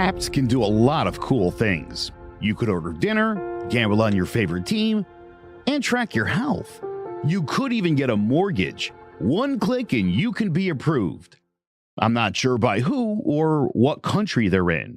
Apps can do a lot of cool things. You could order dinner, gamble on your favorite team, and track your health. You could even get a mortgage. One click and you can be approved. I'm not sure by who or what country they're in.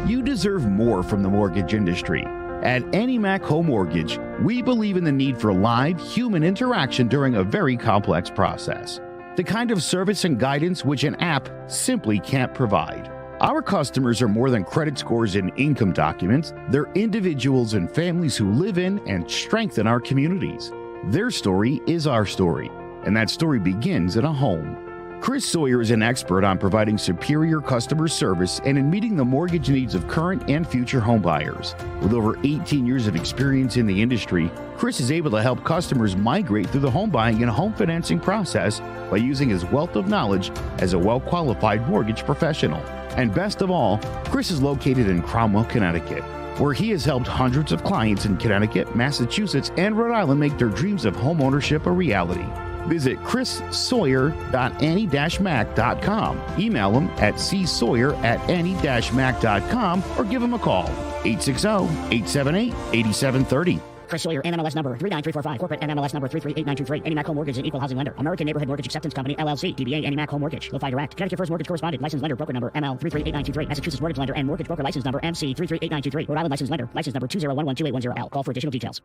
You deserve more from the mortgage industry. At AnyMac Home Mortgage, we believe in the need for live human interaction during a very complex process. The kind of service and guidance which an app simply can't provide. Our customers are more than credit scores and income documents. They're individuals and families who live in and strengthen our communities. Their story is our story, and that story begins in a home. Chris Sawyer is an expert on providing superior customer service and in meeting the mortgage needs of current and future homebuyers. With over 18 years of experience in the industry, Chris is able to help customers migrate through the home buying and home financing process by using his wealth of knowledge as a well-qualified mortgage professional. And best of all, Chris is located in Cromwell, Connecticut, where he has helped hundreds of clients in Connecticut, Massachusetts, and Rhode Island make their dreams of homeownership a reality. Visit chrissawyer.any-mac.com. Email him at csawyer@any-mac.com or give him a call, 860-878-8730. Chris Sawyer, NMLS number 39345, corporate NMLS number 338923. AnyMac Home Mortgage is an equal housing lender. American Neighborhood Mortgage Acceptance Company, LLC. DBA AnyMac Home Mortgage. Notify Direct. Connecticut First Mortgage Correspondent. License lender. Broker number ML 338923. Massachusetts Mortgage Lender and Mortgage Broker License number MC 338923. Rhode Island License Lender. License number 201128110L. Call for additional details.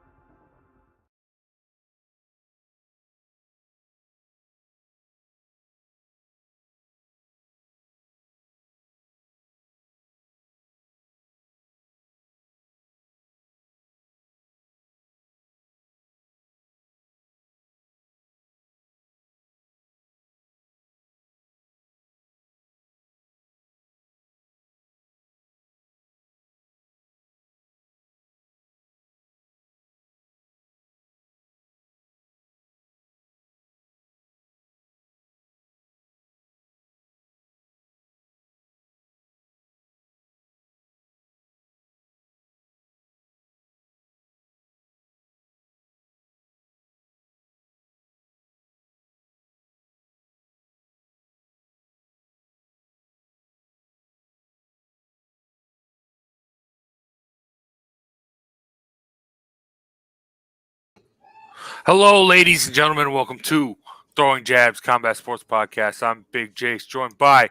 Hello, ladies and gentlemen. Welcome to Throwing Jabs Combat Sports Podcast. I'm Big Jace, joined by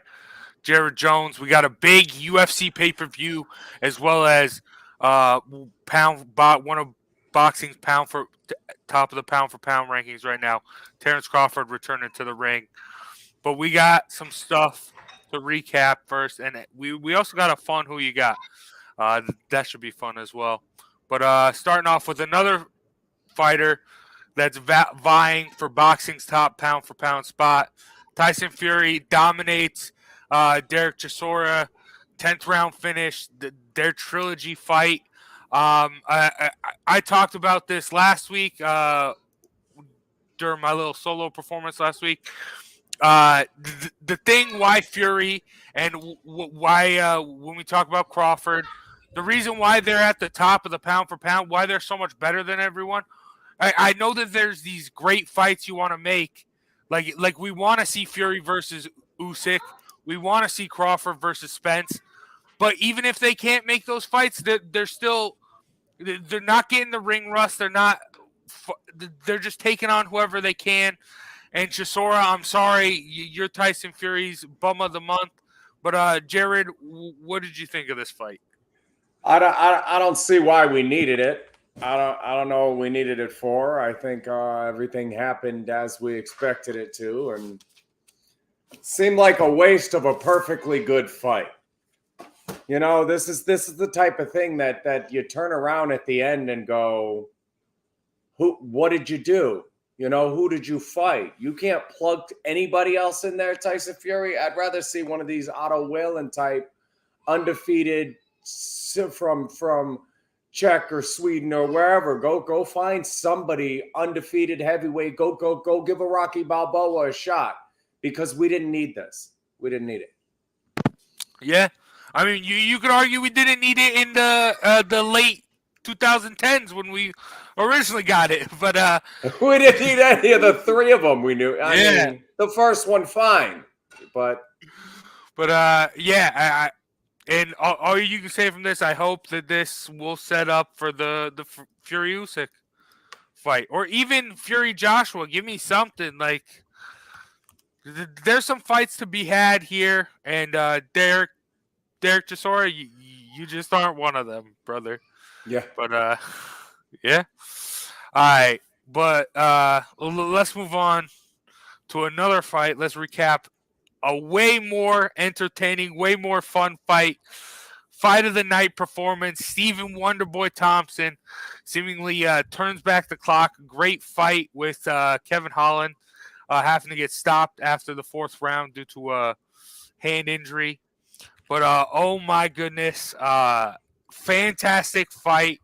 Jared Jones. We got a big UFC pay-per-view, as well as one of boxing's top of the pound for pound rankings right now. Terrence Crawford returning to the ring. But we got some stuff to recap first, and we also got a fun Who You Got. That should be fun as well. But starting off with another fighter that's vying for boxing's top pound-for-pound spot. Tyson Fury dominates Derek Chisora, 10th round finish, their trilogy fight. I talked about this last week during my little solo performance last week. The thing why Fury and why when we talk about Crawford, the reason why they're at the top of the pound-for-pound, why they're so much better than everyone, I know that there's these great fights you want to make. Like we want to see Fury versus Usyk. We want to see Crawford versus Spence. But even if they can't make those fights, they're not getting the ring rust. They're just taking on whoever they can. And Chisora, I'm sorry, you're Tyson Fury's bum of the month. But Jared, what did you think of this fight? I don't see why we needed it. I don't know what we needed it for. I think everything happened as we expected it to, and it seemed like a waste of a perfectly good fight. You know, this is the type of thing that you turn around at the end and go, what did you do? You know, who did you fight? You can't plug anybody else in there, Tyson Fury. I'd rather see one of these Otto Whalen type undefeated from Czech or Sweden or wherever. Go find somebody undefeated heavyweight. Go give a Rocky Balboa a shot, because we didn't need this. We didn't need it. Yeah, I mean, you could argue we didn't need it in the late 2010s when we originally got it, but we didn't need any of the three of them. We knew. I mean, the first one fine, but yeah, And all you can say from this, I hope that this will set up for the Fury Usyk fight, or even Fury Joshua. Give me something like. There's some fights to be had here, and Derek Chisora, you just aren't one of them, brother. Yeah. But yeah. All right, but let's move on to another fight. Let's recap a way more entertaining, way more fun fight of the night performance. Stephen Wonderboy Thompson seemingly turns back the clock. Great fight with Kevin Holland. Having to get stopped after the fourth round due to a hand injury. But, oh, my goodness. Fantastic fight.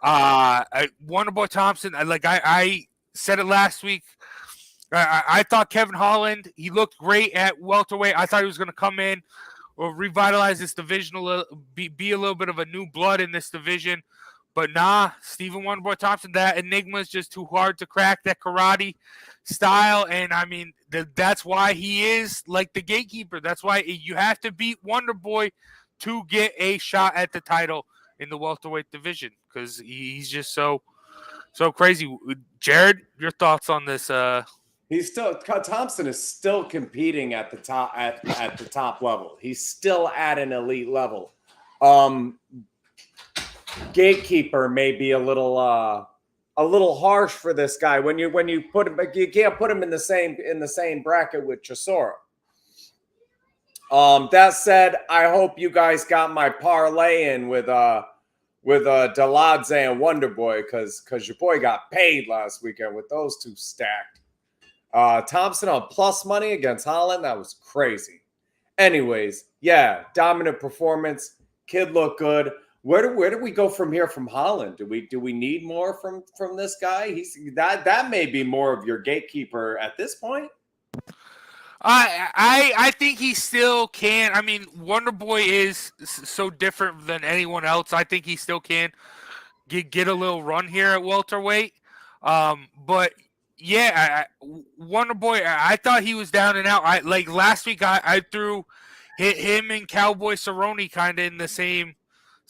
Wonderboy Thompson, I said it last week. I thought Kevin Holland, he looked great at welterweight. I thought he was going to come in or revitalize this division, be a little bit of a new blood in this division. But nah, Stephen Wonderboy Thompson, that enigma is just too hard to crack, that karate style. And, I mean, that's why he is like the gatekeeper. That's why you have to beat Wonderboy to get a shot at the title in the welterweight division, because he's just so crazy. Jared, your thoughts on this? Thompson is still competing at the top at the top level. He's still at an elite level. Gatekeeper may be a little harsh for this guy when you put him. You can't put him in the same bracket with Chisora. That said, I hope you guys got my parlay in with Deladze and Wonderboy, because your boy got paid last weekend with those two stacked. Thompson on plus money against Holland, that was crazy. Anyways, yeah, dominant performance. Kid looked good. Where do we go from here from Holland? Do we need more from this guy? That may be more of your gatekeeper at this point. I think he still can. I mean, Wonderboy is so different than anyone else. I think he still can get a little run here at welterweight. But yeah, Wonderboy, I thought he was down and out. Like last week, I threw him and Cowboy Cerrone kind of in the same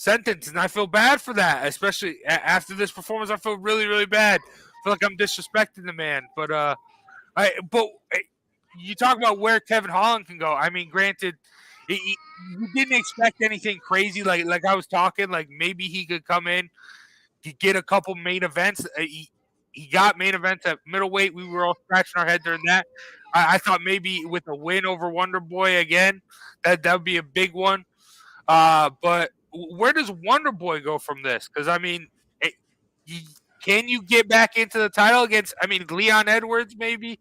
sentence, and I feel bad for that, especially after this performance. I feel really, really bad. I feel like I'm disrespecting the man. But you talk about where Kevin Holland can go. I mean, granted, you didn't expect anything crazy. Like I was talking, like maybe he could come in, get a couple main events. He got main events at middleweight. We were all scratching our head during that. I thought maybe with a win over Wonderboy again, that would be a big one. But where does Wonderboy go from this? Because, I mean, can you get back into the title against, Leon Edwards maybe?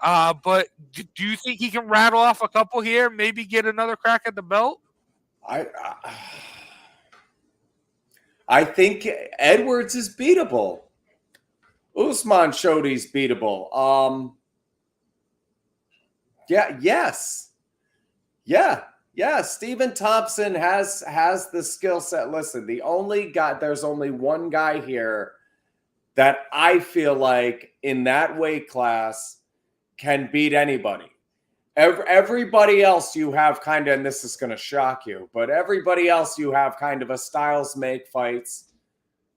But do you think he can rattle off a couple here, maybe get another crack at the belt? I think Edwards is beatable. Usman showed he's beatable. Yeah. Stephen Thompson has the skill set. Listen, there's only one guy here that I feel like in that weight class can beat anybody. Everybody else you have kind of, and this is going to shock you, but everybody else you have kind of a styles make fights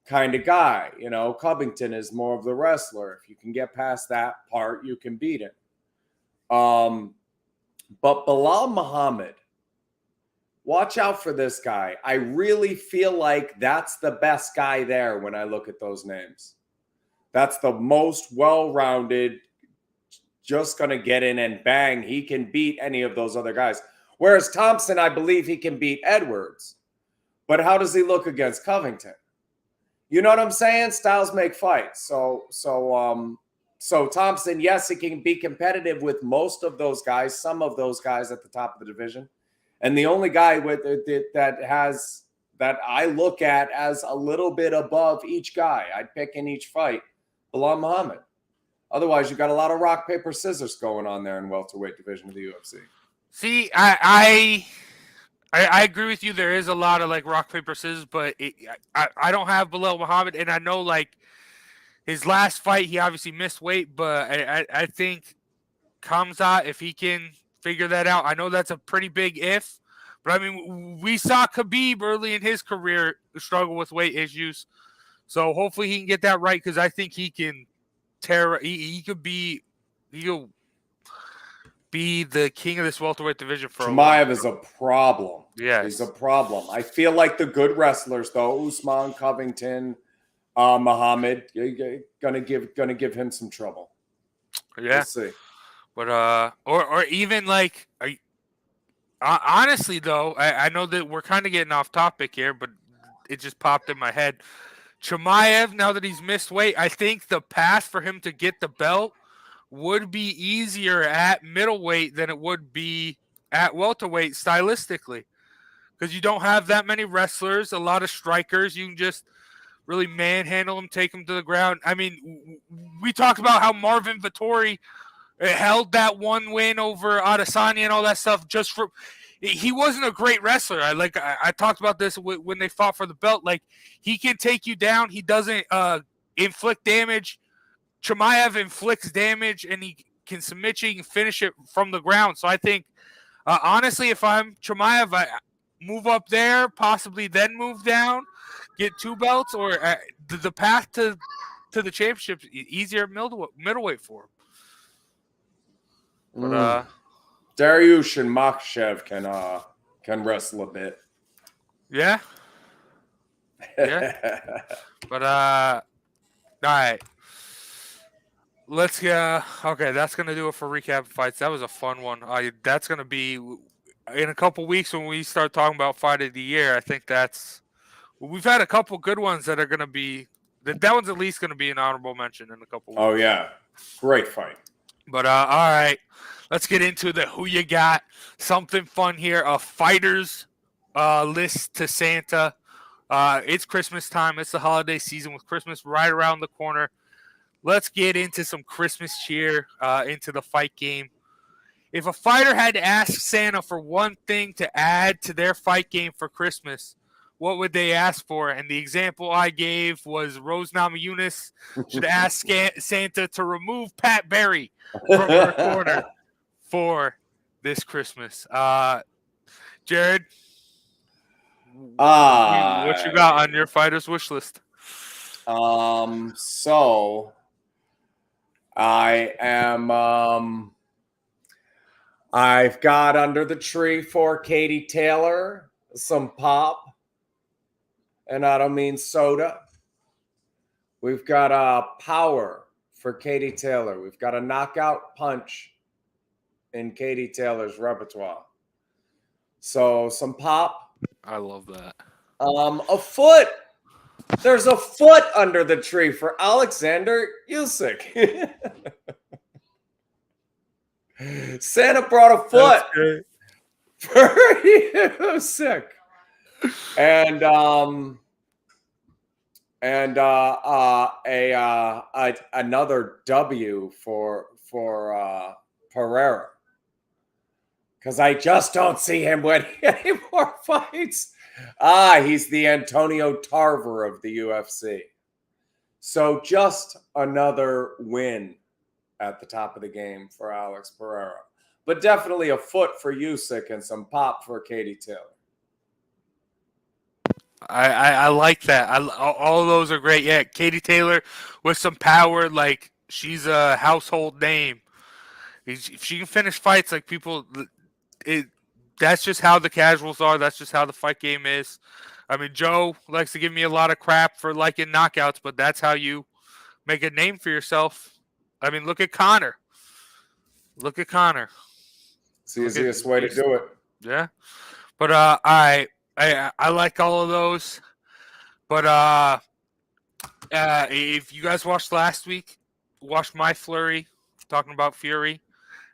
kind of guy. You know, Covington is more of the wrestler. If you can get past that part, you can beat him. But Bilal Muhammad, watch out for this guy. I really feel like that's the best guy there when I look at those names. That's the most well-rounded, just going to get in and bang. He can beat any of those other guys. Whereas Thompson, I believe he can beat Edwards. But how does he look against Covington? You know what I'm saying? Styles make fights. So Thompson, yes, he can be competitive with most of those guys, some of those guys at the top of the division. And the only guy that I look at as a little bit above each guy, I'd pick in each fight, Bilal Muhammad. Otherwise, you've got a lot of rock, paper, scissors going on there in welterweight division of the UFC. See, I agree with you. There is a lot of like rock, paper, scissors, but I don't have Bilal Muhammad, and I know like his last fight, he obviously missed weight, but I think Khamzat, if he can figure that out, I know that's a pretty big if, But I mean, we saw Khabib early in his career struggle with weight issues. So hopefully he can get that right because I think he can tear. He'll be the king of this welterweight division for Chimaev is a problem. Yes. He's a problem. I feel like the good wrestlers, though, Usman, Covington, Muhammad, you're gonna give him some trouble. Yeah. We'll see. But or even like, honestly though, I know that we're kind of getting off topic here, but it just popped in my head. Chimaev, now that he's missed weight, I think the path for him to get the belt would be easier at middleweight than it would be at welterweight stylistically, because you don't have that many wrestlers, a lot of strikers. You can just really manhandle them, take them to the ground. I mean, we talked about how Marvin Vettori held that one win over Adesanya and all that stuff just for – he wasn't a great wrestler. I talked about this when they fought for the belt. Like, he can take you down. He doesn't inflict damage. Chimaev inflicts damage, and he can submit you and finish it from the ground. So I think, honestly, if I'm Chimaev, I move up there, possibly then move down, get 2 belts, or the path to the championship easier middleweight for him. But Dariush and Makhachev can wrestle a bit. Yeah. Yeah. But all right. Let's okay, that's gonna do it for recap fights. That was a fun one. That's gonna be in a couple weeks when we start talking about fight of the year. I think we've had a couple good ones that are gonna be that one's at least gonna be an honorable mention in a couple weeks. Oh yeah, great fight. But all right, let's get into the who you got. Something fun here. A fighters list to Santa. It's Christmas time. It's the holiday season with Christmas right around the corner. Let's get into some Christmas cheer into the fight game. If a fighter had to ask Santa for one thing to add to their fight game for Christmas, what would they ask for? And the example I gave was Rose Namajunas should ask Santa to remove Pat Barry from her corner for this Christmas. Jared, what you got on your fighter's wish list? So I am I've got under the tree for Katie Taylor some pop, and I don't mean soda. We've got power for Katie Taylor. We've got a knockout punch in Katie Taylor's repertoire. So some pop. I love that. A foot. There's a foot under the tree for Alexander Usyk. Santa brought a foot for Usyk. And another W for Pereira. Because I just don't see him winning any more fights. He's the Antonio Tarver of the UFC. So just another win at the top of the game for Alex Pereira. But definitely a foot for Usyk and some pop for Katie Taylor. I like that. All of those are great. Yeah, Katie Taylor with some power. Like, she's a household name. If she can finish fights, like, people... that's just how the casuals are. That's just how the fight game is. I mean, Joe likes to give me a lot of crap for liking knockouts, but that's how you make a name for yourself. I mean, look at Connor. Look at Connor. It's the easiest way to do it. Yeah. But I like all of those. But if you guys watched last week, watch my Flurry, talking about Fury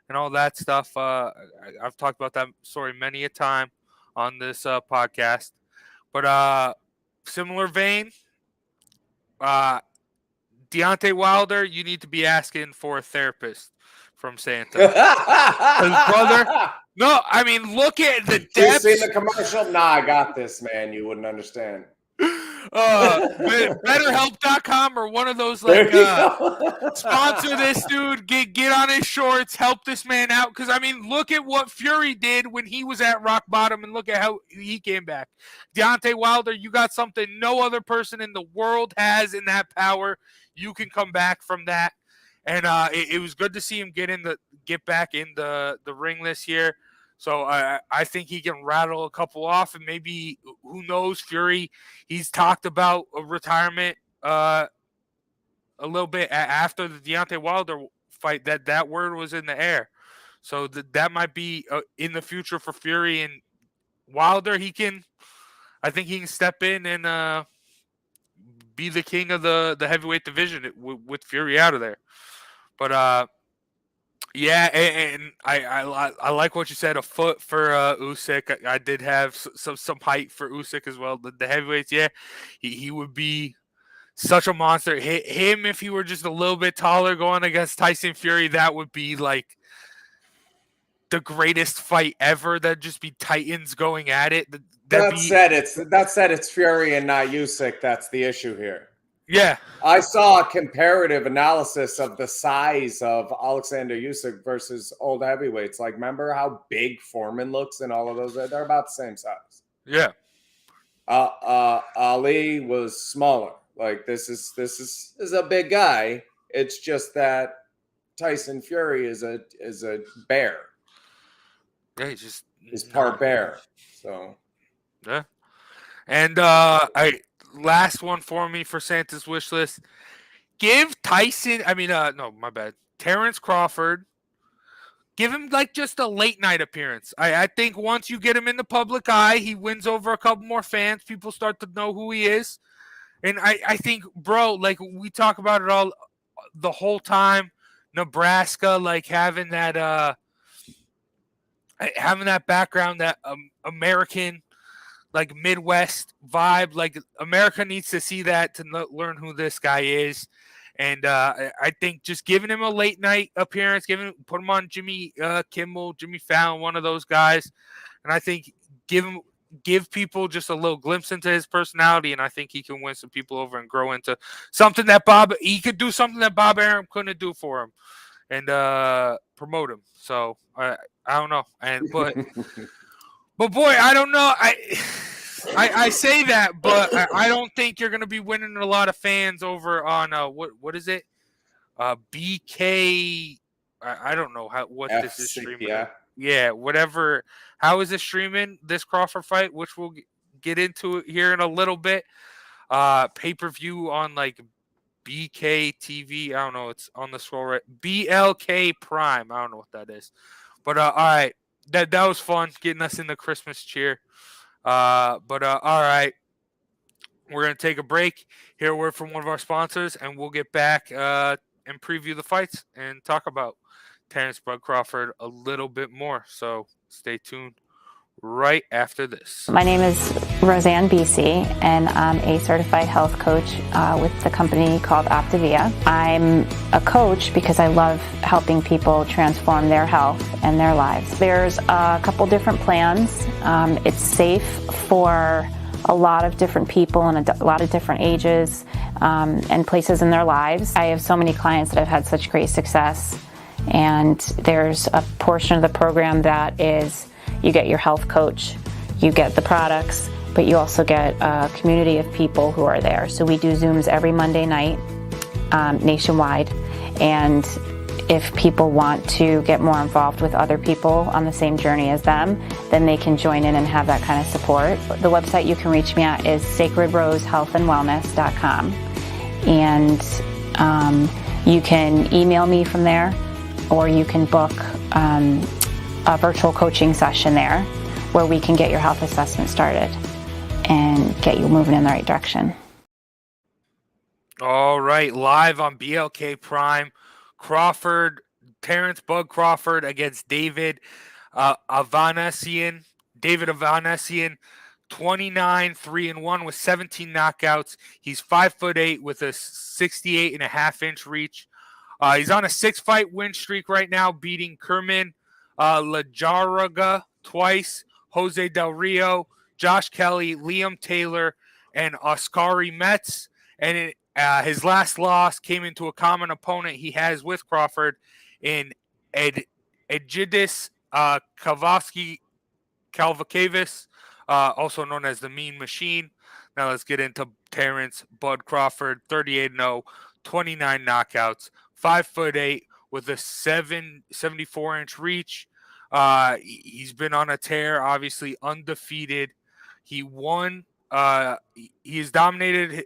and all that stuff. I've talked about that story many a time on this podcast. But similar vein, Deontay Wilder, you need to be asking for a therapist from Santa. Brother, no, I mean, look at the depth. You seen the commercial? Nah, I got this, man. You wouldn't understand. BetterHelp.com or one of those There like you go. sponsor this dude, get on his shorts, help this man out. Because I mean, look at what Fury did when he was at rock bottom, and look at how he came back. Deontay Wilder, you got something no other person in the world has in that power. You can come back from that, and it was good to see him get back in the ring this year. So I think he can rattle a couple off, and maybe, who knows, Fury, he's talked about a retirement a little bit after the Deontay Wilder fight. That word was in the air. So that might be in the future for Fury. And Wilder, I think he can step in and be the king of the heavyweight division with Fury out of there. But yeah, and I like what you said. A foot for Usyk. I did have some height for Usyk as well. The heavyweights, yeah, he would be such a monster. Him, if he were just a little bit taller, going against Tyson Fury, that would be like the greatest fight ever. That'd just be Titans going at it. That said, it's Fury and not Usyk. That's the issue here. Yeah, I saw a comparative analysis of the size of Alexander Usyk versus old heavyweights. Like, remember how big Foreman looks and all of those? They're about the same size. Yeah. Ali was smaller. Like, this is a big guy. It's just that Tyson Fury is a bear. Yeah, he's part bear. So yeah. And last one for me for Santa's wish list. Give Tyson, no, my bad. Terrence Crawford. Give him like just a late night appearance. I think once you get him in the public eye, he wins over a couple more fans. People start to know who he is. And I think, bro, like we talk about it all the whole time. Nebraska, like having that background, that American, like Midwest vibe. Like America needs to see that to learn who this guy is. And I think just giving him a late night appearance, put him on Jimmy Kimmel, Jimmy Fallon, one of those guys, and I think give people just a little glimpse into his personality, and I think he can win some people over and grow into something that he could do something that Bob Arum couldn't do for him, and promote him. So I don't know, but boy, I don't know. I say that, but I don't think you're going to be winning a lot of fans over on what is it? BK. I don't know what FC, this is streaming. Yeah, whatever. How is it streaming this Crawford fight, which we'll get into here in a little bit? Pay-per-view on like BK TV. I don't know. It's on the scroll right. BLK Prime. I don't know what that is. But all right, that was fun getting us in the Christmas cheer. All right, we're going to take a break, hear a word from one of our sponsors, and we'll get back and preview the fights and talk about Terrence Bud Crawford a little bit more. So stay tuned right after this. My name is Roseanne BC, and I'm a certified health coach with the company called Optavia. I'm a coach because I love helping people transform their health and their lives. There's a couple different plans. It's safe for a lot of different people and a lot of different ages and places in their lives. I have so many clients that have had such great success, and there's a portion of the program that is you get your health coach, you get the products, but you also get a community of people who are there. So we do Zooms every Monday night nationwide, and if people want to get more involved with other people on the same journey as them, then they can join in and have that kind of support. The website you can reach me at is sacredrosehealthandwellness.com, and you can email me from there, or you can book a virtual coaching session there where we can get your health assessment started and get you moving in the right direction. All right, live on BLK Prime, Terrence Bud Crawford against David Avanesian. David Avanesian, 29-3-1 with 17 knockouts. He's 5'8" with a 68.5-inch reach. He's on a 6-fight win streak right now, beating Kerman Lajaraga twice, Jose Del Rio, Josh Kelly, Liam Taylor, and Oskari Metz. And his last loss came into a common opponent he has with Crawford in Egidijus Kalvakavis, also known as the Mean Machine. Now let's get into Terrence Bud Crawford, 38-0, 29 knockouts, 5'8", with a 74-inch reach. He's been on a tear, obviously undefeated. He won. He's dominated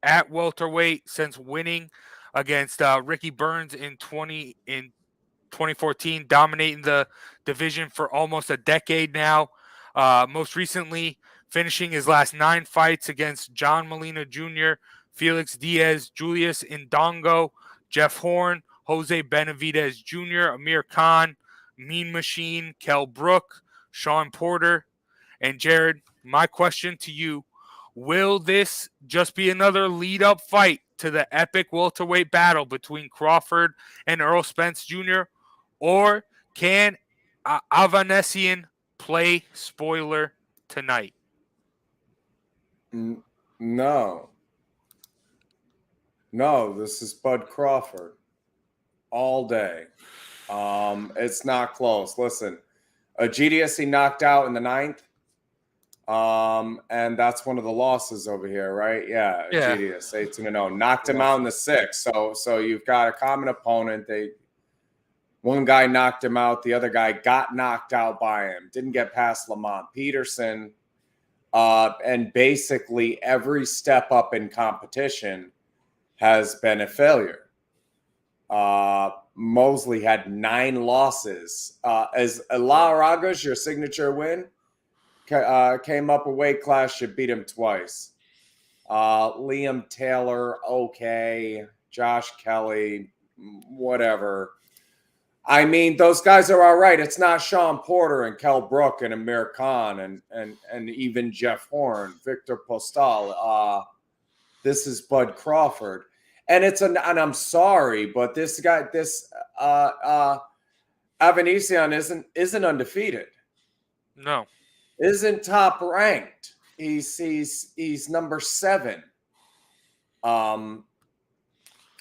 at welterweight since winning against Ricky Burns in 2014, dominating the division for almost a decade now. Most recently, finishing his last 9 fights against John Molina Jr., Felix Diaz, Julius Indongo, Jeff Horn, Jose Benavidez Jr., Amir Khan, Mean Machine, Kell Brook, Sean Porter. And Jared, my question to you, will this just be another lead-up fight to the epic welterweight battle between Crawford and Errol Spence Jr., or can Avanesian play spoiler tonight? No, this is Bud Crawford all day. It's not close. Listen, Egidijus he knocked out in the 9th. And that's one of the losses over here, right? Yeah. Egidijus, 18-0. Knocked him out in the 6th. So you've got a common opponent. One guy knocked him out. The other guy got knocked out by him. Didn't get past Lamont Peterson. And basically every step up in competition has been a failure. Mosley had 9 losses. As La Raga's your signature win, came up a weight class, you beat him twice. Liam Taylor, okay. Josh Kelly, whatever. I mean, those guys are all right. It's not Sean Porter and Kell Brook and Amir Khan and even Jeff Horn, Victor Postal. This is Bud Crawford. And and I'm sorry, but this guy, Avanesian isn't undefeated. No. Isn't top ranked. He's number 7 on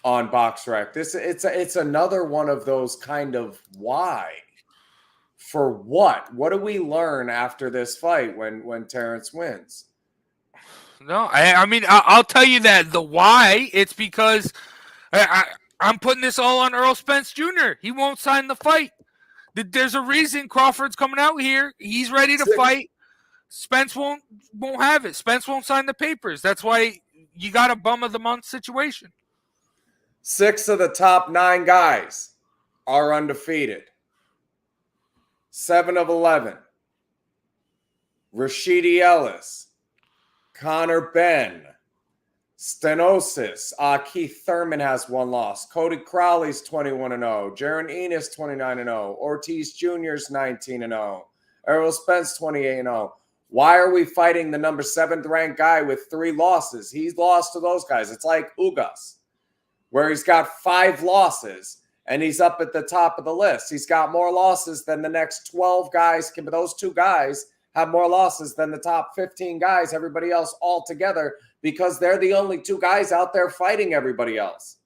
BoxRec. It's another one of those kind of why. For what? What do we learn after this fight when Terrence wins? No, I mean, I'll tell you that the why, it's because I'm putting this all on Errol Spence Jr. He won't sign the fight. There's a reason Crawford's coming out here. He's ready to fight. Spence won't have it. Spence won't sign the papers. That's why you got a bum of the month situation. 6 of the top 9 guys are undefeated. 7 of 11. Rashidi Ellis, Connor Ben, Stenosis. Keith Thurman has 1 loss. Cody Crowley's 21-0. Jaron Enos 29-0. Ortiz Jr.'s 19-0. Errol Spence 28-0. Why are we fighting the number 7th ranked guy with 3 losses? He's lost to those guys. It's like Ugas, where he's got 5 losses and he's up at the top of the list. He's got more losses than the next 12 guys. But those 2 guys have more losses than the top 15 guys, everybody else all together, because they're the only 2 guys out there fighting everybody else.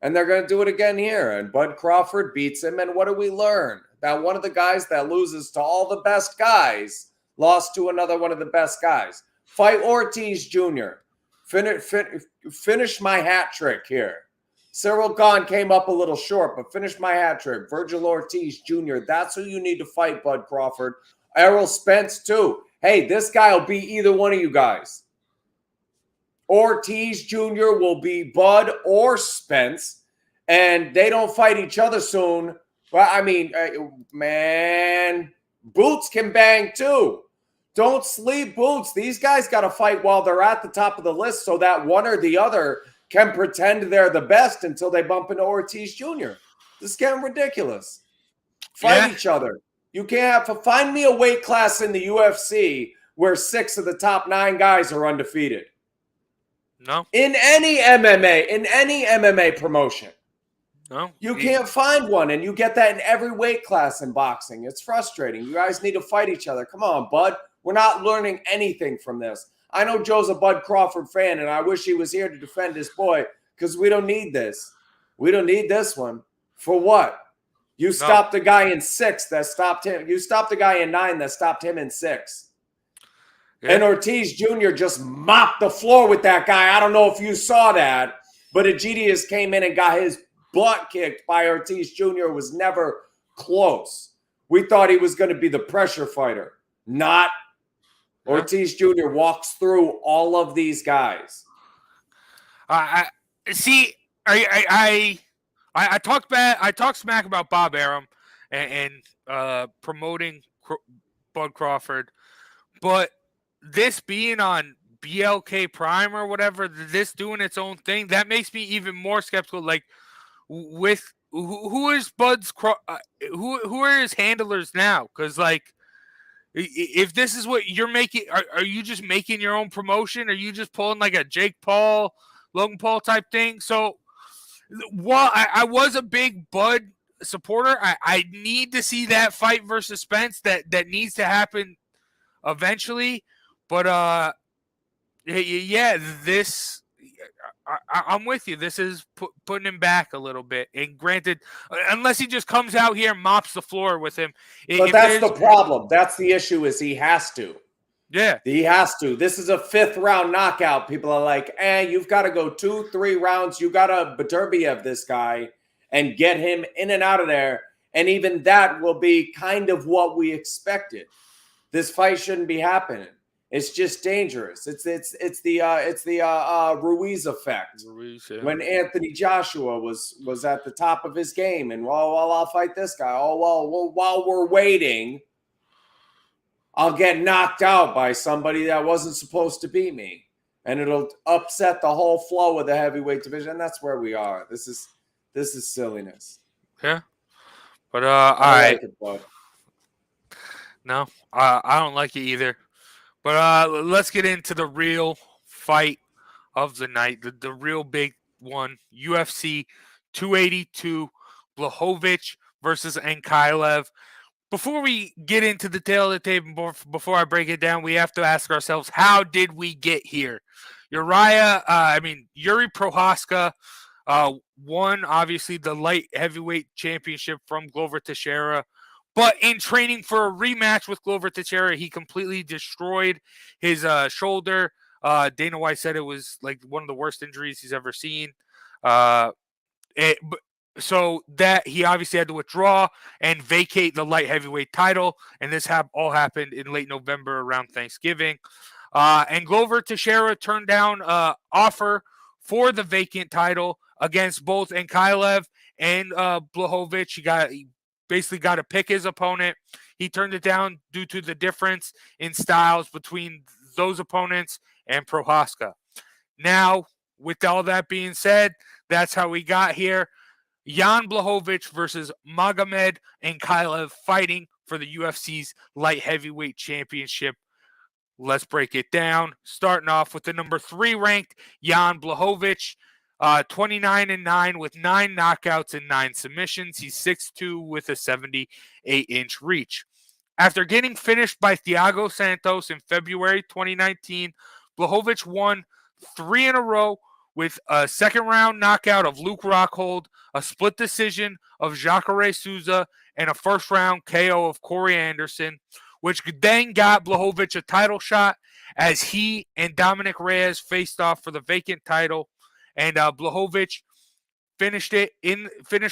And they're going to do it again here. And Bud Crawford beats him. And what do we learn? That one of the guys that loses to all the best guys lost to another one of the best guys. Fight Ortiz Jr. Finish my hat trick here. Cyril Gahn came up a little short, but finish my hat trick. Virgil Ortiz Jr. That's who you need to fight, Bud Crawford. Errol Spence, too. Hey, this guy will beat either one of you guys. Ortiz Jr. will be Bud or Spence, and they don't fight each other soon. Well, I mean, man, Boots can bang, too. Don't sleep Boots. These guys got to fight while they're at the top of the list so that one or the other can pretend they're the best until they bump into Ortiz Jr. This is getting ridiculous. Fight each other. You can't find me a weight class in the UFC where 6 of the top 9 guys are undefeated. No. In any MMA promotion. No. You can't find one, and you get that in every weight class in boxing. It's frustrating. You guys need to fight each other. Come on, bud. We're not learning anything from this. I know Joe's a Bud Crawford fan, and I wish he was here to defend his boy because we don't need this. We don't need this one. For what? You stopped the guy in 6 that stopped him. You stopped the guy in 9 that stopped him in 6. Yeah. And Ortiz Jr. just mopped the floor with that guy. I don't know if you saw that, but Egidius came in and got his butt kicked by Ortiz Jr. It was never close. We thought he was going to be the pressure fighter. Not. Ortiz Jr. walks through all of these guys. I talked smack about Bob Arum and promoting Bud Crawford, but this being on BLK Prime or whatever, this doing its own thing, that makes me even more skeptical. Like, with who is Bud's who are his handlers now? Because like, if this is what you're making, are you just making your own promotion? Are you just pulling like a Jake Paul, Logan Paul type thing? So while I was a big Bud supporter, I need to see that fight versus Spence. That needs to happen eventually. But yeah, this I'm with you. This is putting him back a little bit. And granted, unless he just comes out here and mops the floor with him. But that's the problem. That's the issue, is he has to. Yeah. He has to. This is a 5th round knockout. People are like, you've got to go 2-3 rounds. You got to Beterbiev this guy and get him in and out of there. And even that will be kind of what we expected. This fight shouldn't be happening. It's just dangerous. It's the Ruiz effect. Ruiz, yeah. When Anthony Joshua was at the top of his game, and well, I'll fight this guy. While we're waiting, I'll get knocked out by somebody that wasn't supposed to beat me, and it'll upset the whole flow of the heavyweight division. And that's where we are. This is silliness. Yeah, but all right. Like it, bud. No, I don't like it either. But let's get into the real fight of the night, the real big one, UFC 282, Blachowicz versus Ankalaev. Before we get into the tail of the tape, before I break it down, we have to ask ourselves, how did we get here? Yuri Prochazka won, obviously, the light heavyweight championship from Glover Teixeira. But in training for a rematch with Glover Teixeira, he completely destroyed his shoulder. Dana White said it was like one of the worst injuries he's ever seen. So that he obviously had to withdraw and vacate the light heavyweight title. And this all happened in late November around Thanksgiving. And Glover Teixeira turned down offer for the vacant title against both Ankalaev and Blachowicz. He basically got to pick his opponent. He turned it down due to the difference in styles between those opponents and Prochazka. Now, with all that being said, that's how we got here. Jan Blachowicz versus Magomed Ankalaev fighting for the UFC's light heavyweight championship. Let's break it down. Starting off with the number 3 ranked Jan Blachowicz. 29-9 with 9 knockouts and 9 submissions. He's 6'2" with a 78-inch reach. After getting finished by Thiago Santos in February 2019, Blachowicz won 3 in a row with a second-round knockout of Luke Rockhold, a split decision of Jacare Souza, and a first-round KO of Corey Anderson, which then got Blachowicz a title shot as he and Dominic Reyes faced off for the vacant title. And Blachowicz finished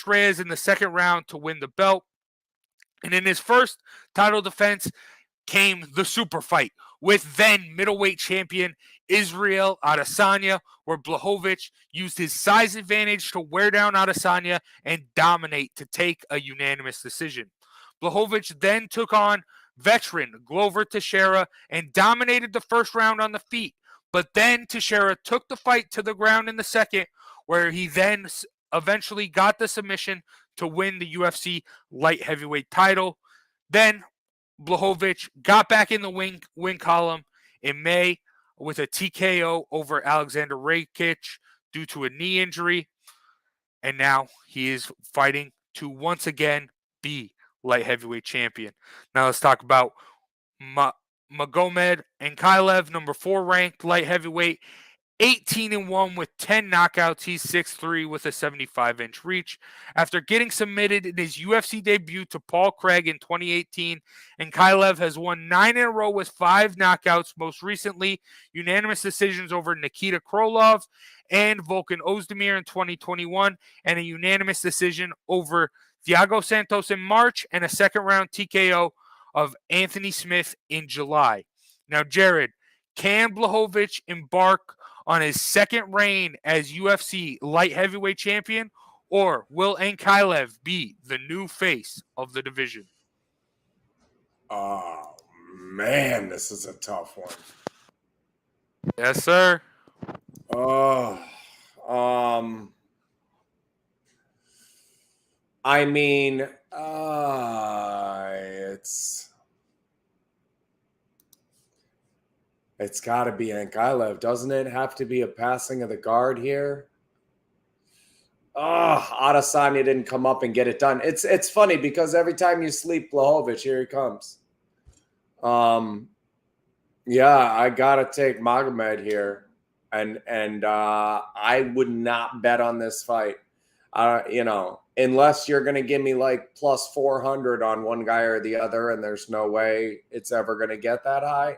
Reyes in the second round to win the belt. And in his first title defense came the super fight with then middleweight champion Israel Adesanya, where Blachowicz used his size advantage to wear down Adesanya and dominate to take a unanimous decision. Blachowicz then took on veteran Glover Teixeira and dominated the first round on the feet. But then Teixeira took the fight to the ground in the second, where he then eventually got the submission to win the UFC light heavyweight title. Then Blachowicz got back in the win column in May with a TKO over Alexander Rakic due to a knee injury. And now he is fighting to once again be light heavyweight champion. Now let's talk about Magomed Ankalaev, number 4 ranked light heavyweight, 18-1 with 10 knockouts. He's 6'3" with a 75-inch reach. After getting submitted in his UFC debut to Paul Craig in 2018, Ankalaev has won 9 in a row with 5 knockouts, most recently unanimous decisions over Nikita Krylov and Volkan Ozdemir in 2021, and a unanimous decision over Thiago Santos in March, and a second-round TKO of Anthony Smith in July. Now, Jared, can Blachowicz embark on his second reign as UFC light heavyweight champion, or will Ankalaev be the new face of the division? Oh, man, this is a tough one. Yes, sir. Oh, I mean, it's got to be Ankalaev. Doesn't it have to be a passing of the guard here? Adesanya didn't come up and get it done. It's funny because every time you sleep Blachowicz, here he comes. Yeah, I gotta take Magomed here, and I would not bet on this fight. Unless you're gonna give me like plus 400 on one guy or the other, and there's no way it's ever gonna get that high,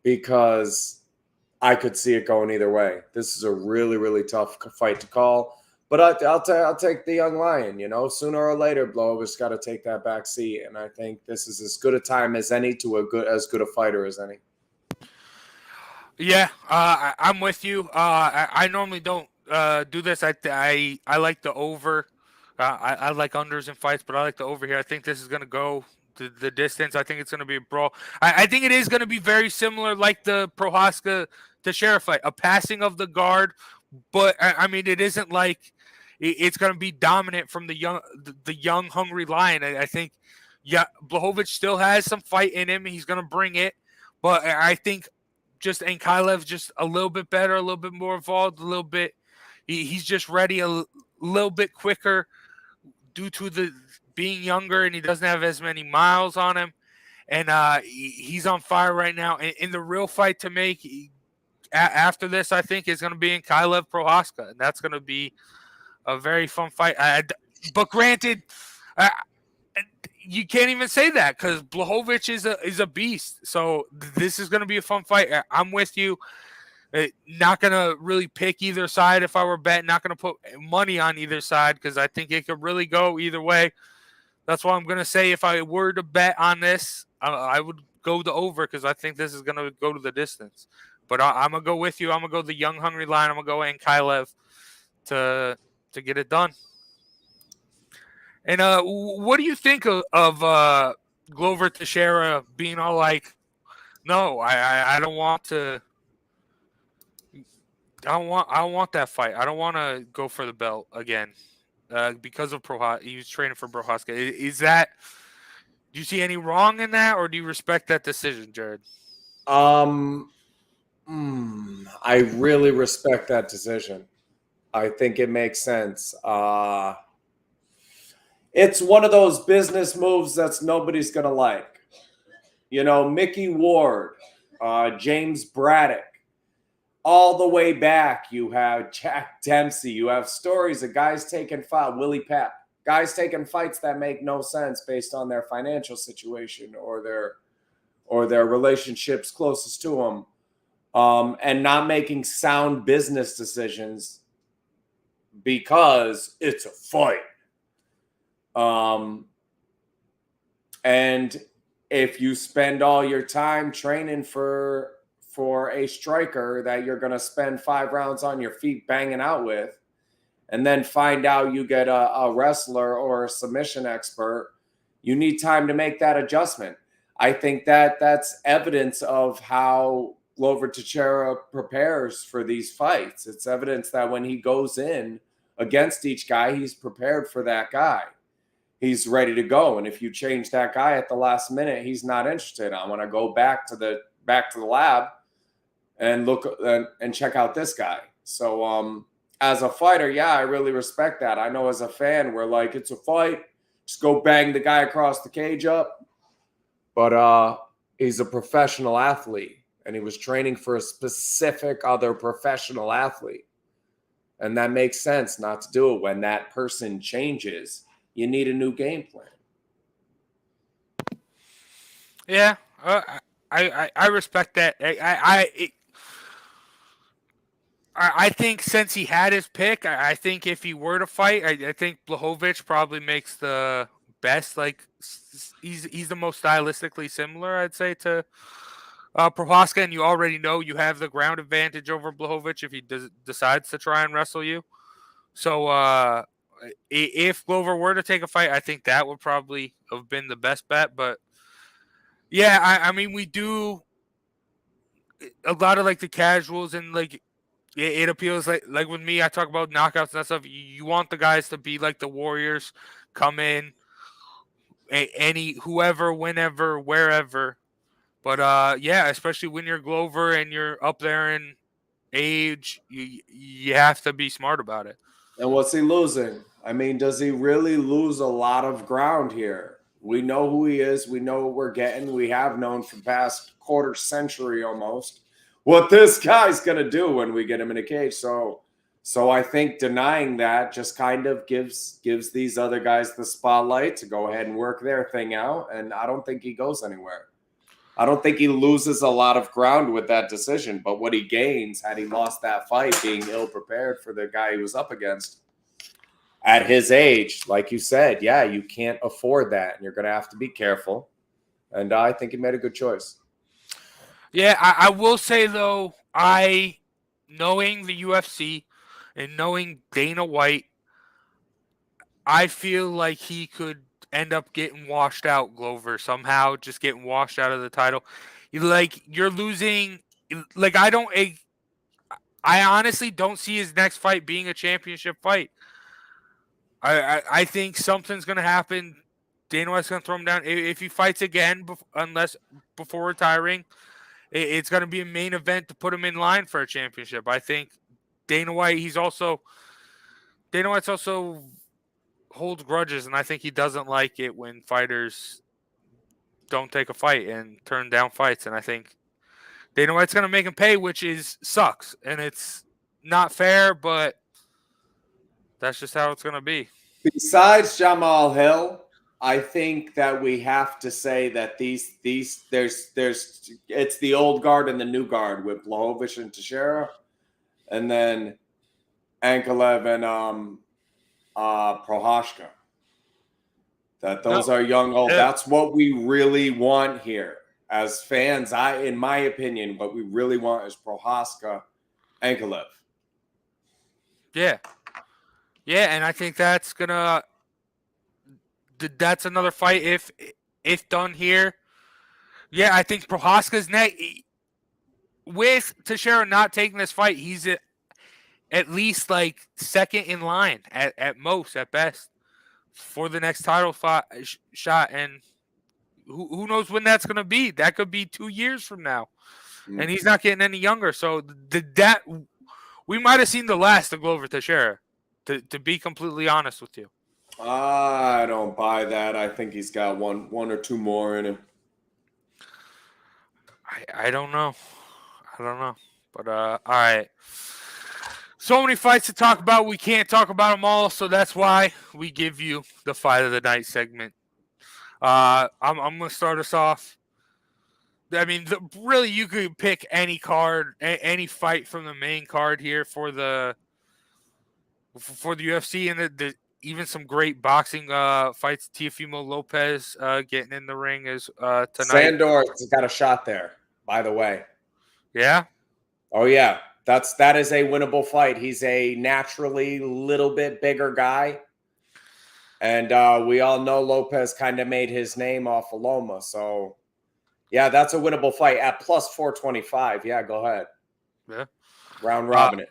because I could see it going either way. This is a really, really tough fight to call. But I'll take the young lion. Sooner or later, Blachowicz got to take that back seat, and I think this is as good a time as any to as good a fighter as any. Yeah, I'm with you. I normally don't do this. I like the over. I like unders in fights, but I like the over here. I think this is going to go the distance. I think it's going to be a brawl. I think it is going to be very similar, like the Prochazka-Teixeira fight, a passing of the guard. But I mean, it isn't like it's going to be dominant from the young hungry lion. I think, yeah, Blachowicz still has some fight in him. He's going to bring it, but I think just Ankalaev just a little bit better, a little bit more involved, a little bit. He's just ready a little bit quicker due to the being younger, and he doesn't have as many miles on him, and he's on fire right now. In the real fight to make after this, I think, is going to be Ankalaev Prochazka, and that's going to be a very fun fight. But granted, you can't even say that because Blachowicz is a beast. So this is going to be a fun fight. I'm with you. Not going to really pick either side if I were betting. Not going to put money on either side because I think it could really go either way. That's why I'm going to say if I were to bet on this, I would go the over because I think this is going to go to the distance. But I'm going to go with you. I'm going to go the young, hungry lion. I'm going to go Ankalaev to get it done. And what do you think of Glover Teixeira being all like, no, I don't want to. I don't want that fight. I don't want to go for the belt again because of Prochazka. He was training for Prochazka. Is that? Do you see any wrong in that, or do you respect that decision, Jared? I really respect that decision. I think it makes sense. It's one of those business moves that's nobody's going to like. Mickey Ward, James Braddock, all the way back, you have Jack Dempsey. You have stories of guys taking fights, Willie Pep, guys taking fights that make no sense based on their financial situation or their relationships closest to them, and not making sound business decisions because it's a fight. And if you spend all your time training for a striker that you're going to spend 5 rounds on your feet banging out with, and then find out you get a wrestler or a submission expert, you need time to make that adjustment. I think that's evidence of how Glover Teixeira prepares for these fights. It's evidence that when he goes in against each guy, he's prepared for that guy. He's ready to go. And if you change that guy at the last minute, he's not interested. I want to go back to the lab and look and check out this guy. So as a fighter, yeah, I really respect that. I know as a fan, we're like, it's a fight. Just go bang the guy across the cage up. But he's a professional athlete, and he was training for a specific other professional athlete. And that makes sense not to do it. When that person changes, you need a new game plan. Yeah, I respect that. I think since he had his pick, I think if he were to fight, I think Blachowicz probably makes the best. Like he's the most stylistically similar, I'd say, to Prohaska, and you already know you have the ground advantage over Blachowicz if he decides to try and wrestle you. So if Glover were to take a fight, I think that would probably have been the best bet. But yeah, I mean, we do a lot of like the casuals and like it appeals like with me. I talk about knockouts and that stuff. You want the guys to be like the Warriors, come in, any whoever, whenever, wherever. But yeah, especially when you're Glover and you're up there in age, you have to be smart about it. And what's he losing? I mean, does he really lose a lot of ground here? We know who he is. We know what we're getting. We have known for the past quarter century almost what this guy's going to do when we get him in a cage. So I think denying that just kind of gives these other guys the spotlight to go ahead and work their thing out. And I don't think he goes anywhere. I don't think he loses a lot of ground with that decision, but what he gains had he lost that fight being ill-prepared for the guy he was up against at his age, like you said, yeah, you can't afford that, and you're going to have to be careful. And I think he made a good choice. Yeah, I will say, though, knowing the UFC and knowing Dana White, I feel like he could end up getting washed out, Glover, somehow, just getting washed out of the title. You're losing. Like, I honestly don't see his next fight being a championship fight. I think something's going to happen. Dana White's going to throw him down. If he fights again, unless before retiring, it's going to be a main event to put him in line for a championship. I think Dana White's also holds grudges, and I think he doesn't like it when fighters don't take a fight and turn down fights. And I think Dana White's going to make him pay, which sucks, and it's not fair, but that's just how it's going to be. Besides Jamal Hill, I think that we have to say that there's it's the old guard and the new guard with Blachowicz and Teixeira, and then Ankalaev and Prohaska. That those are young old. That's what we really want here as fans. In my opinion, what we really want is Prohaska, Ankalaev. Yeah, and I think that's another fight if done here. Yeah, I think Prohaska's next. With Teixeira not taking this fight, he's at least like second in line at most, at best, for the next title shot. And who knows when that's going to be? That could be 2 years from now. Mm-hmm. And he's not getting any younger. So we might have seen the last of Glover Teixeira, to be completely honest with you. I don't buy that. I think he's got one or two more in him. I don't know. But all right. So many fights to talk about. We can't talk about them all, so that's why we give you the Fight of the Night segment. I'm going to start us off. I mean, really, you could pick any card, any fight from the main card here for the UFC, and even some great boxing fights. Teofimo Lopez getting in the ring tonight. Sandor's got a shot there, by the way. Yeah? Oh, yeah. That is a winnable fight. He's a naturally little bit bigger guy. And we all know Lopez kind of made his name off of Loma. So, yeah, that's a winnable fight at plus 425. Yeah, go ahead. Yeah. Round robin it.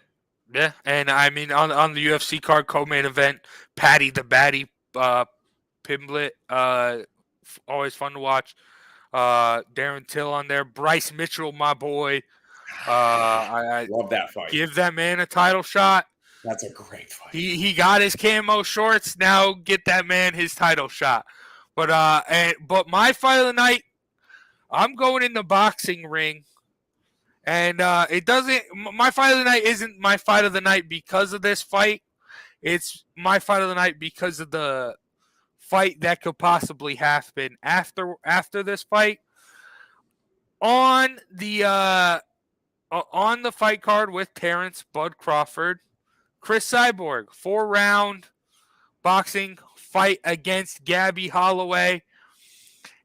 Yeah, and I mean, on the UFC card, co-main event, Patty the Batty Pimblett, always fun to watch. Darren Till on there. Bryce Mitchell, my boy. I love that fight. Give that man a title shot. That's a great fight. He got his camo shorts. Now get that man his title shot. But my fight of the night, I'm going in the boxing ring. And it doesn't. My fight of the night isn't my fight of the night because of this fight. It's my fight of the night because of the fight that could possibly happen after this fight. On the fight card with Terrence Bud Crawford, Chris Cyborg, 4-round boxing fight against Gabby Holloway,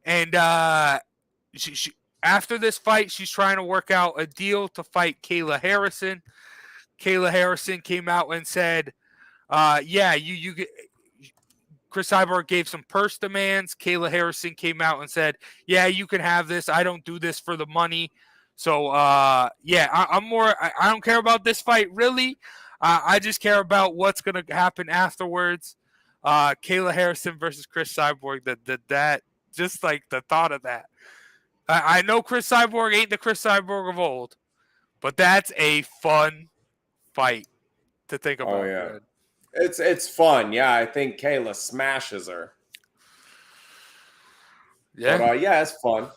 and she after this fight, she's trying to work out a deal to fight Kayla Harrison. Kayla Harrison came out and said, you Chris Cyborg gave some purse demands. Kayla Harrison came out and said, yeah, you can have this. I don't do this for the money. So, I don't care about this fight, really. I just care about what's going to happen afterwards. Kayla Harrison versus Chris Cyborg, that just like the thought of that. I know Chris Cyborg ain't the Chris Cyborg of old, but that's a fun fight to think about. Oh, yeah. It's fun. Yeah, I think Kayla smashes her. Yeah. But, it's fun.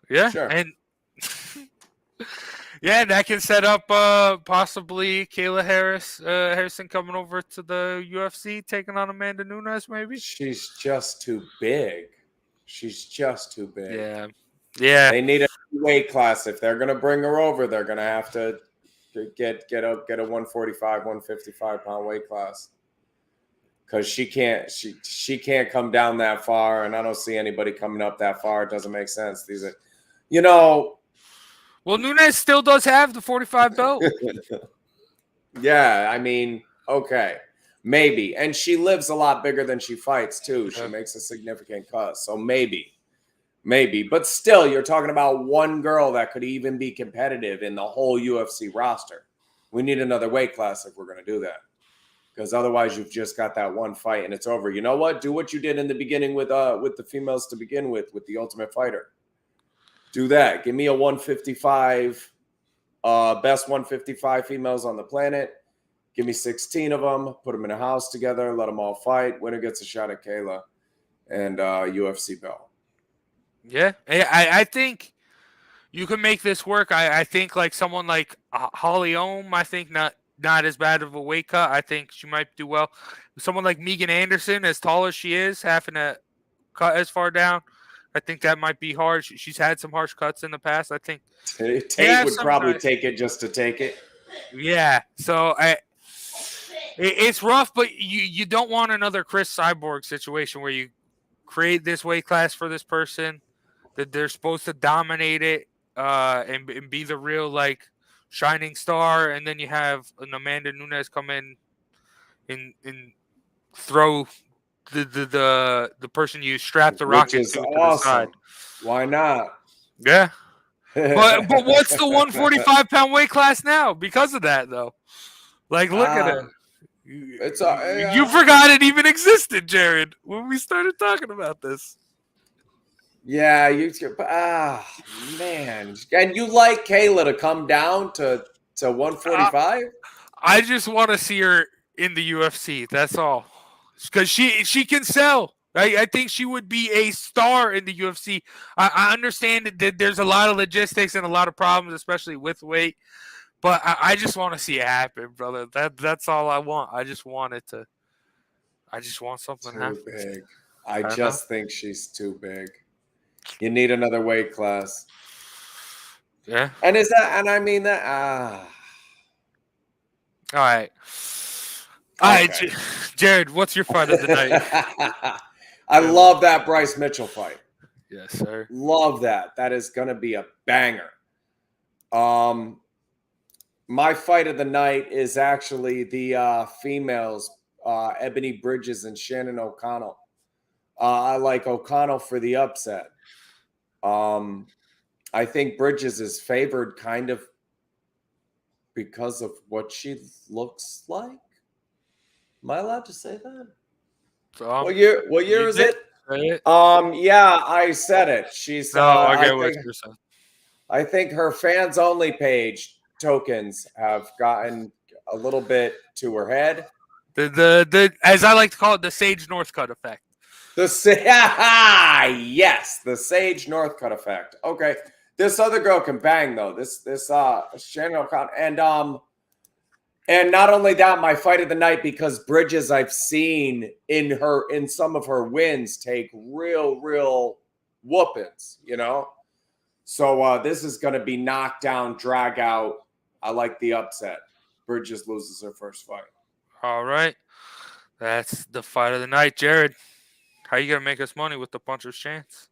Yeah. Sure. And yeah, that can set up possibly Kayla Harrison coming over to the UFC, taking on Amanda Nunes, maybe. She's just too big. Yeah. Yeah. They need a weight class. If they're gonna bring her over, they're gonna have to get a 145, 155 pound weight class. Because she can't come down that far, and I don't see anybody coming up that far. It doesn't make sense. These are, Well, Nunes still does have the 45 belt. Yeah, I mean, okay, maybe. And she lives a lot bigger than she fights too. She makes a significant cut, so maybe. But still, you're talking about one girl that could even be competitive in the whole UFC roster. We need another weight class if we're going to do that. Because otherwise, you've just got that one fight and it's over. You know what? Do what you did in the beginning with the females to begin with the Ultimate Fighter. Do that. Give me a 155, best 155 females on the planet. Give me 16 of them. Put them in a house together. Let them all fight. Winner gets a shot at Kayla and UFC belt. Yeah, I think you can make this work. I think like someone like Holly Holm, I think not as bad of a weight cut. I think she might do well. Someone like Megan Anderson, as tall as she is, having to cut as far down, I think that might be hard. She's had some harsh cuts in the past. I think Tate would probably take it just to take it. Yeah, so it's rough, but you don't want another Chris Cyborg situation where you create this weight class for this person that they're supposed to dominate it and be the real like shining star, and then you have an Amanda Nunes come in and throw the person you strap the rocket to the side. Why not? Yeah. but what's the 145 pound weight class now because of that though? Like look at it. You forgot it even existed, Jared, when we started talking about this. Yeah, man. And you like Kayla to come down to 145? I just want to see her in the UFC. That's all. Because she can sell. I think she would be a star in the UFC. I understand that there's a lot of logistics and a lot of problems, especially with weight. But I just want to see it happen, brother. That's all I want. I just want something to happen. Too big. I just think she's too big. You need another weight class. Yeah. And I mean that. All right. All right, Jared, what's your fight of the night? I love that Bryce Mitchell fight. Yes, sir. Love that. That is going to be a banger. My fight of the night is actually the females, Ebony Bridges and Shannon O'Connell. I like O'Connell for the upset. I think Bridges is favored kind of because of what she looks like. Am I allowed to say that? What year is it? Yeah, I said it. She's I think her fans only page tokens have gotten a little bit to her head. The as I like to call it, the Sage Northcutt effect. Yes, the Sage Northcutt effect. Okay, this other girl can bang though. This Shannon O'Connor, and not only that, my fight of the night, because Bridges I've seen in some of her wins take real whoopings, you know. So this is going to be knockdown, drag out. I like the upset. Bridges loses her first fight. All right, that's the fight of the night, Jared. How you gonna make us money with the puncher's chance?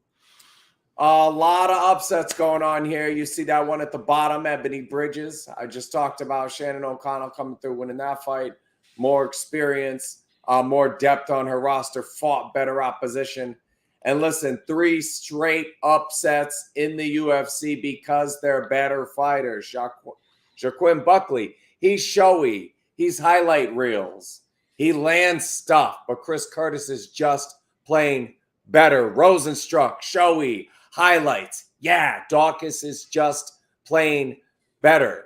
A lot of upsets going on here. You see that one at the bottom, Ebony Bridges. I just talked about Shannon O'Connell coming through, winning that fight. More experience, more depth on her roster, fought better opposition. And listen, 3 straight upsets in the UFC because they're better fighters. Jaquin Buckley, he's showy. He's highlight reels. He lands stuff, but Chris Curtis is just plain better. Rosenstruck, showy, highlights. Yeah, Dawkins is just plain better.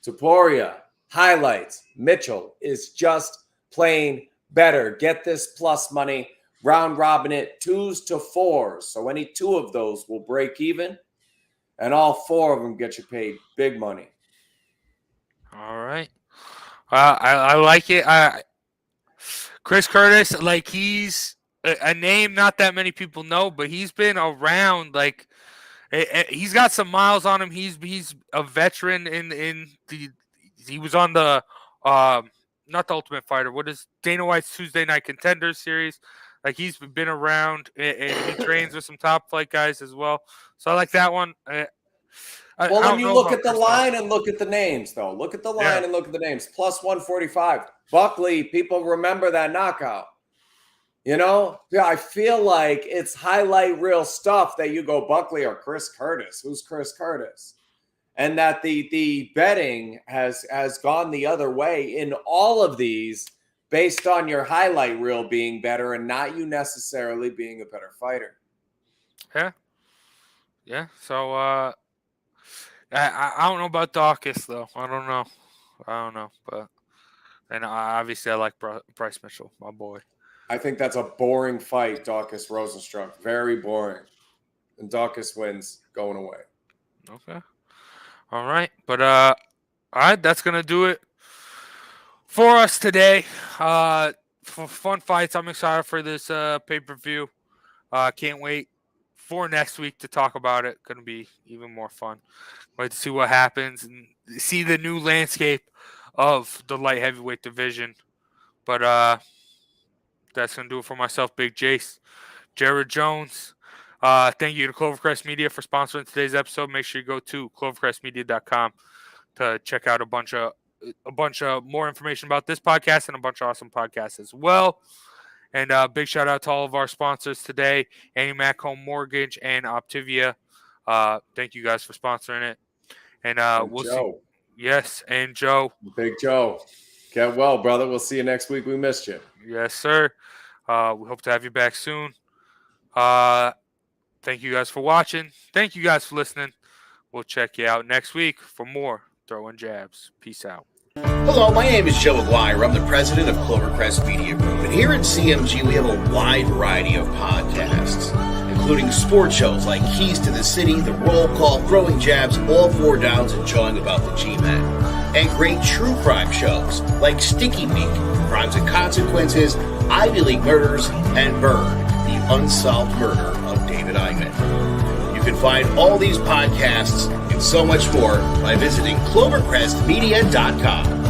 Topuria, highlights. Mitchell is just plain better. Get this plus money. Round robin it 2s to 4s. So any 2 of those will break even, and all 4 of them get you paid big money. All right. I like it. Chris Curtis, like, he's a name not that many people know, but he's been around. Like, he's got some miles on him. He's a veteran he was on the not the Ultimate Fighter. What is Dana White's Tuesday Night Contenders series? Like, he's been around, and he trains with some top flight guys as well. So I like that one. Well, when you look at the line and look at the names, though. Look at the line and look at the names. Plus 145. Buckley, people remember that knockout. You know? Yeah, I feel like it's highlight reel stuff that you go Buckley or Chris Curtis. Who's Chris Curtis? And that the betting has gone the other way in all of these based on your highlight reel being better and not you necessarily being a better fighter. Yeah. Yeah. So, I don't know about Dawkins, though. I don't know. But and obviously I like Bryce Mitchell, my boy. I think that's a boring fight, Dawkins Rosenstruck. Very boring. And Dawkins wins going away. Okay. All right. But all right, that's gonna do it for us today. For fun fights. I'm excited for this pay-per-view. Can't wait for next week to talk about it. Going to be even more fun. Wait to see what happens and see the new landscape of the light heavyweight division. But that's going to do it for myself, Big Jace. Jared Jones. Thank you to Clovercrest Media for sponsoring today's episode. Make sure you go to clovercrestmedia.com to check out a bunch of more information about this podcast and a bunch of awesome podcasts as well. And big shout out to all of our sponsors today, Annie Mac Home Mortgage and Optivia. Thank you guys for sponsoring it. And we'll Joe. see. Yes, and Joe. Big Joe. Get well, brother. We'll see you next week. We missed you. Yes, sir. We hope to have you back soon. Thank you guys for watching. Thank you guys for listening. We'll check you out next week for more Throwing Jabs. Peace out. Hello, my name is Joe Aguirre. I'm the president of Clovercrest Media Group. And here at CMG, we have a wide variety of podcasts, including sports shows like Keys to the City, The Roll Call, Throwing Jabs, All Four Downs, and Jawing About the G-Men. And great true crime shows like Sticky Meat, Crimes and Consequences, Ivy League Murders, and Bird, the unsolved murder of David Eichmann. You can find all these podcasts and so much more by visiting clovercrestmedia.com.